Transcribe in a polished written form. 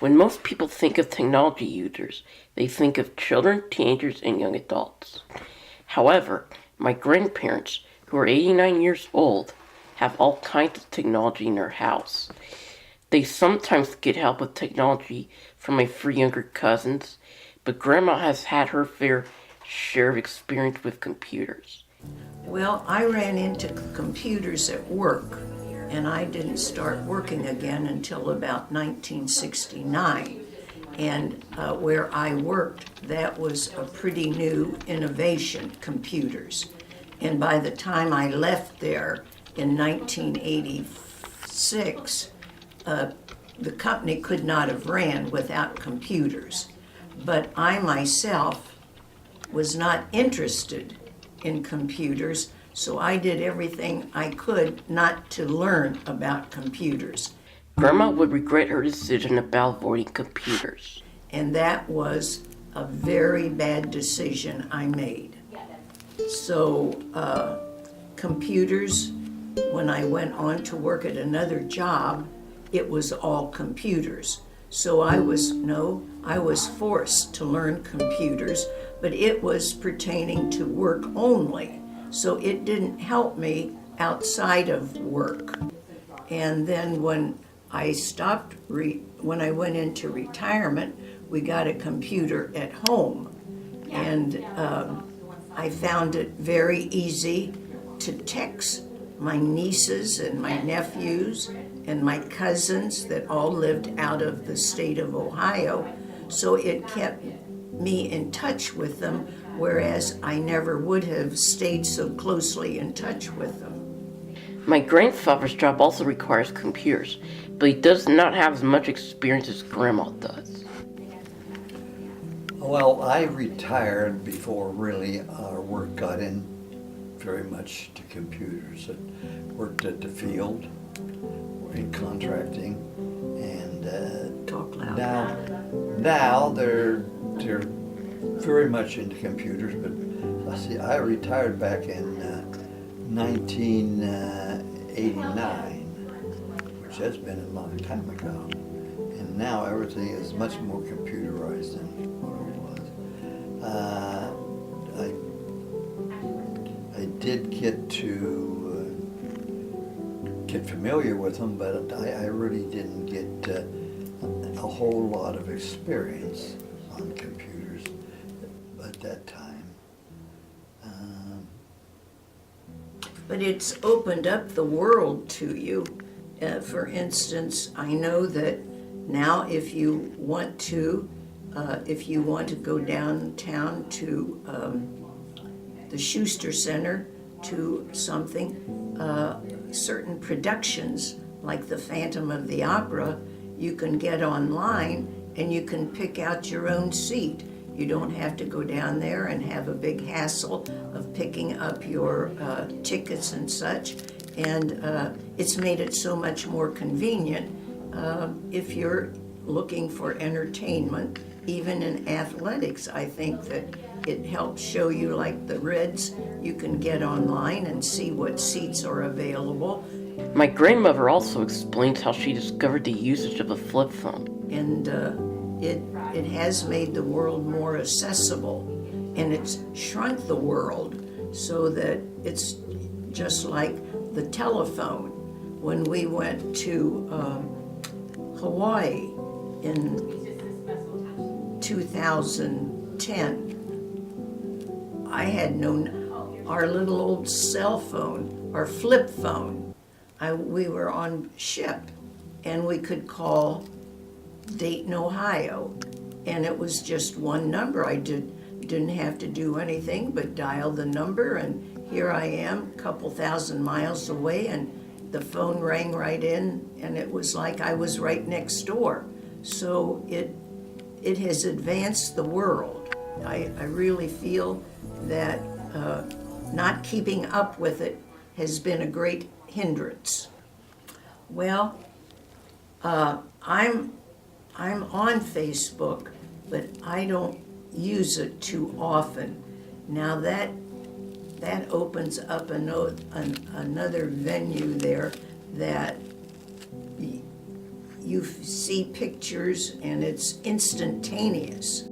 When most people think of technology users, they think of children, teenagers, and young adults. However, my grandparents, who are 89 years old, have all kinds of technology in their house. They sometimes get help with technology from my 3 younger cousins, but Grandma has had her fair share of experience with computers. Well, I ran into computers at work, and I didn't start working again until about 1969. And where I worked, that was a pretty new innovation, computers. And by the time I left there in 1986, the company could not have ran without computers. But I myself was not interested in computers, so I did everything I could not to learn about computers. Grandma would regret her decision about avoiding computers. And that was a very bad decision I made. So computers, when I went on to work at another job, it was all computers. So I was forced to learn computers, but it was pertaining to work only. So it didn't help me outside of work. And then when I went into retirement, we got a computer at home. And I found it very easy to text my nieces and my nephews and my cousins that all lived out of the state of Ohio. So it kept me in touch with them, whereas I never would have stayed so closely in touch with them. My grandfather's job also requires computers, but he does not have as much experience as Grandma does. Well, I retired before really our work got in very much to computers. I worked at the field in contracting, and Talk loud. now they're very much into computers. But I retired back in 1989, which has been a long time ago, and now everything is much more computerized than what it was. I did get to get familiar with them, but I really didn't get a whole lot of experience on computers at that time. But it's opened up the world to you. For instance, I know that now if you want to go downtown to the Schuster Center to something, certain productions like the Phantom of the Opera, you can get online and you can pick out your own seat. You don't have to go down there and have a big hassle of picking up your tickets and such. And it's made it so much more convenient if you're looking for entertainment, even in athletics. I think that it helps show you, like the Reds, you can get online and see what seats are available. My grandmother also explains how she discovered the usage of a flip phone. And it has made the world more accessible, and it's shrunk the world so that it's just like the telephone. When we went to Hawaii in 2010, I had known our little old cell phone, our flip phone. We were on ship, and we could call Dayton, Ohio, and it was just one number. I didn't have to do anything but dial the number, and here I am, a couple thousand miles away, and the phone rang right in, and it was like I was right next door. So it has advanced the world. I really feel that not keeping up with it has been a great hindrance. Well, I'm on Facebook, but I don't use it too often. Now that opens up another venue there that you you see pictures and it's instantaneous.